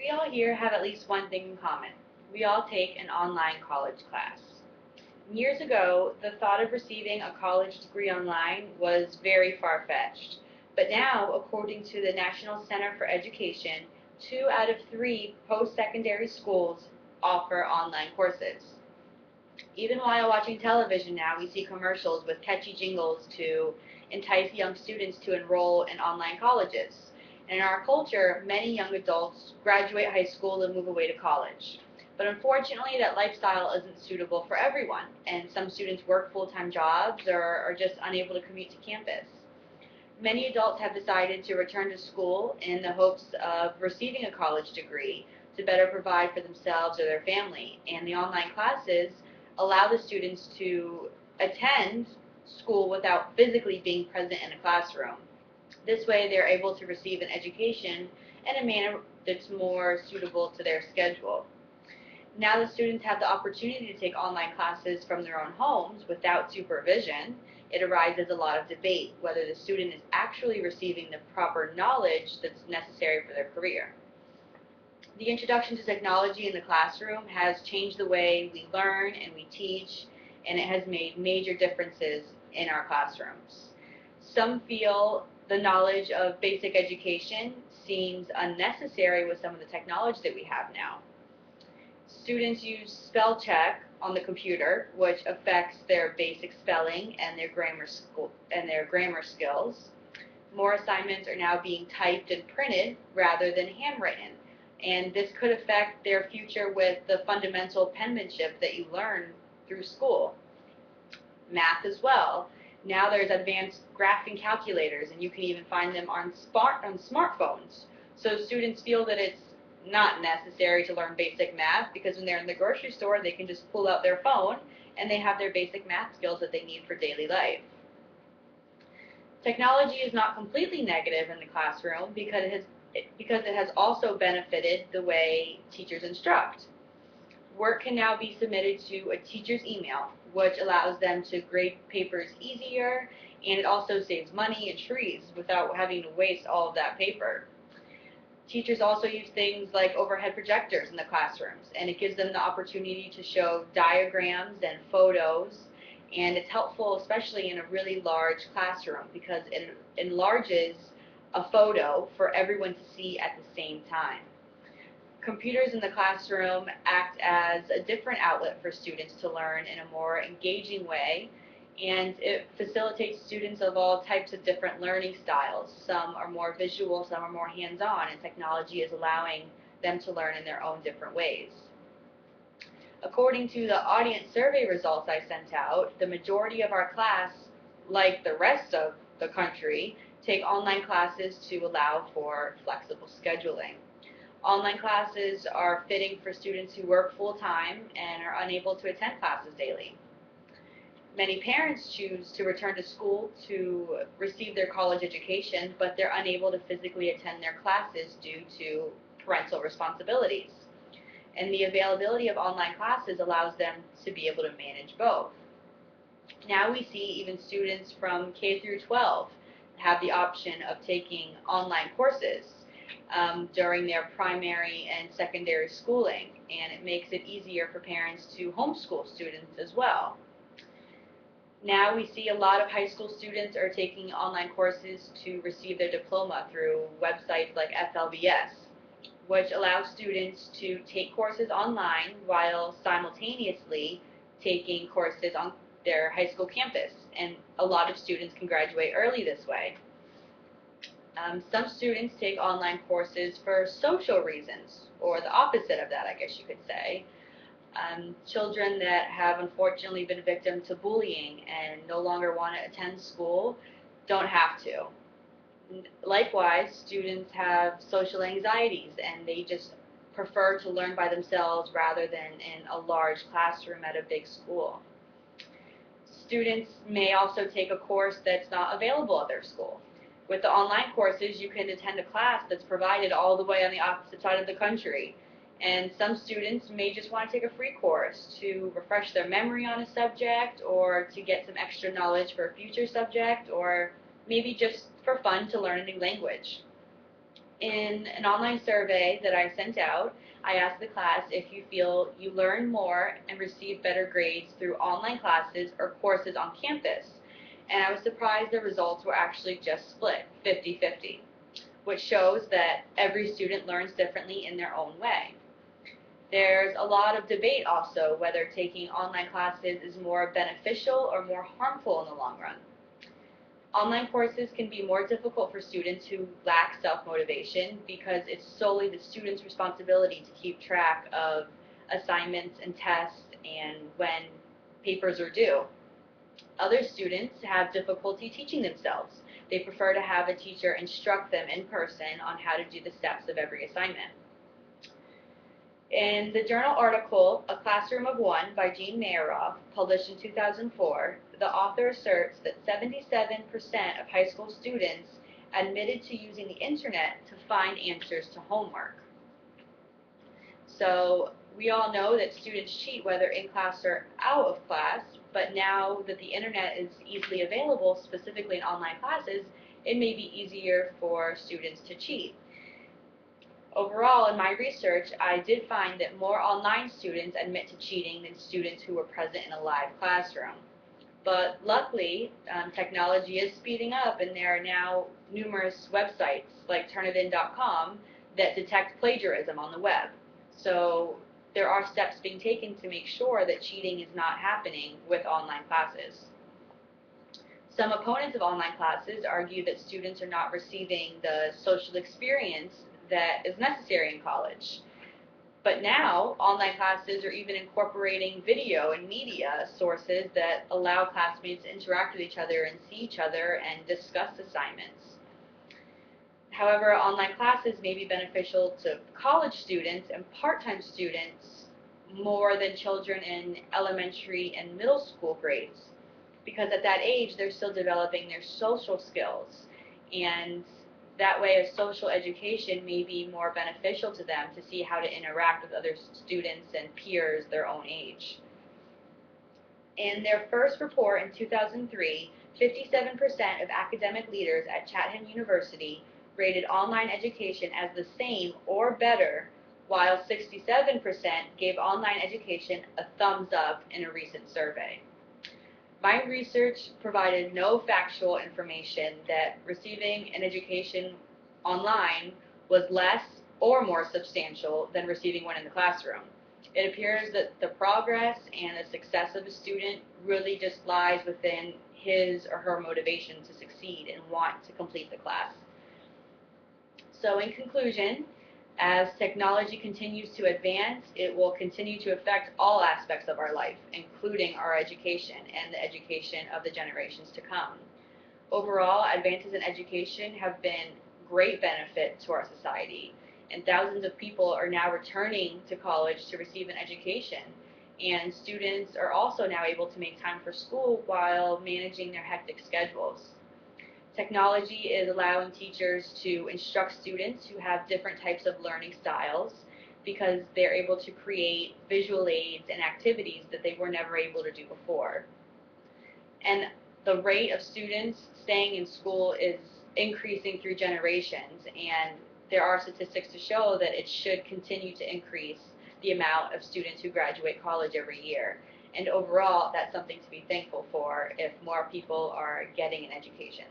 We all here have at least one thing in common. We all take an online college class. Years ago, the thought of receiving a college degree online was very far-fetched. But now, according to the National Center for Education, 2 out of 3 post-secondary schools offer online courses. Even while watching television now, we see commercials with catchy jingles to entice young students to enroll in online colleges. And in our culture, many young adults graduate high school and move away to college. But unfortunately, that lifestyle isn't suitable for everyone, and some students work full-time jobs or are just unable to commute to campus. Many adults have decided to return to school in the hopes of receiving a college degree to better provide for themselves or their family, and the online classes allow the students to attend school without physically being present in a classroom. This way, they're able to receive an education in a manner that's more suitable to their schedule. Now the students have the opportunity to take online classes from their own homes without supervision. It arises a lot of debate whether the student is actually receiving the proper knowledge that's necessary for their career. The introduction to technology in the classroom has changed the way we learn and we teach, and it has made major differences in our classrooms. Some feel the knowledge of basic education seems unnecessary with some of the technology that we have now. Students use spell check on the computer, which affects their basic spelling and their grammar skills. More assignments are now being typed and printed rather than handwritten, and this could affect their future with the fundamental penmanship that you learn through school. Math as well. Now there's advanced graphing calculators, and you can even find them on smartphones. So students feel that it's not necessary to learn basic math because when they're in the grocery store, they can just pull out their phone and they have their basic math skills that they need for daily life. Technology is not completely negative in the classroom because it has also benefited the way teachers instruct. Work can now be submitted to a teacher's email, which allows them to grade papers easier, and it also saves money and trees without having to waste all of that paper. Teachers also use things like overhead projectors in the classrooms, and it gives them the opportunity to show diagrams and photos, and it's helpful especially in a really large classroom because it enlarges a photo for everyone to see at the same time. Computers in the classroom act as a different outlet for students to learn in a more engaging way, and it facilitates students of all types of different learning styles. Some are more visual, some are more hands-on, and technology is allowing them to learn in their own different ways. According to the audience survey results I sent out, the majority of our class, like the rest of the country, take online classes to allow for flexible scheduling. Online classes are fitting for students who work full-time and are unable to attend classes daily. Many parents choose to return to school to receive their college education, but they're unable to physically attend their classes due to parental responsibilities. And the availability of online classes allows them to be able to manage both. Now we see even students from K through 12 have the option of taking online courses during their primary and secondary schooling, and it makes it easier for parents to homeschool students as well. Now we see a lot of high school students are taking online courses to receive their diploma through websites like FLVS, which allows students to take courses online while simultaneously taking courses on their high school campus, and a lot of students can graduate early this way. Some students take online courses for social reasons, or the opposite of that, I guess you could say. Children that have unfortunately been victim to bullying and no longer want to attend school don't have to. Likewise, students have social anxieties and they just prefer to learn by themselves rather than in a large classroom at a big school. Students may also take a course that's not available at their school. With the online courses, you can attend a class that's provided all the way on the opposite side of the country. And some students may just want to take a free course to refresh their memory on a subject or to get some extra knowledge for a future subject or maybe just for fun to learn a new language. In an online survey that I sent out, I asked the class if you feel you learn more and receive better grades through online classes or courses on campus. And I was surprised the results were actually just split, 50-50, which shows that every student learns differently in their own way. There's a lot of debate also whether taking online classes is more beneficial or more harmful in the long run. Online courses can be more difficult for students who lack self-motivation because it's solely the student's responsibility to keep track of assignments and tests and when papers are due. Other students have difficulty teaching themselves. They prefer to have a teacher instruct them in person on how to do the steps of every assignment. In the journal article, A Classroom of One by Jean Mayeroff, published in 2004, the author asserts that 77% of high school students admitted to using the internet to find answers to homework. So we all know that students cheat whether in class or out of class, but now that the internet is easily available, specifically in online classes, it may be easier for students to cheat. Overall, in my research, I did find that more online students admit to cheating than students who were present in a live classroom. But luckily, technology is speeding up, and there are now numerous websites like Turnitin.com that detect plagiarism on the web. So there are steps being taken to make sure that cheating is not happening with online classes. Some opponents of online classes argue that students are not receiving the social experience that is necessary in college. But now, online classes are even incorporating video and media sources that allow classmates to interact with each other and see each other and discuss assignments. However, online classes may be beneficial to college students and part-time students more than children in elementary and middle school grades, because at that age they're still developing their social skills, and that way of social education may be more beneficial to them to see how to interact with other students and peers their own age. In their first report in 2003, 57% of academic leaders at Chatham University rated online education as the same or better, while 67% gave online education a thumbs up in a recent survey. My research provided no factual information that receiving an education online was less or more substantial than receiving one in the classroom. It appears that the progress and the success of a student really just lies within his or her motivation to succeed and want to complete the class. So in conclusion, as technology continues to advance, it will continue to affect all aspects of our life, including our education and the education of the generations to come. Overall, advances in education have been great benefit to our society, and thousands of people are now returning to college to receive an education, and students are also now able to make time for school while managing their hectic schedules. Technology is allowing teachers to instruct students who have different types of learning styles because they're able to create visual aids and activities that they were never able to do before. And the rate of students staying in school is increasing through generations, and there are statistics to show that it should continue to increase the amount of students who graduate college every year. And overall, that's something to be thankful for if more people are getting an education.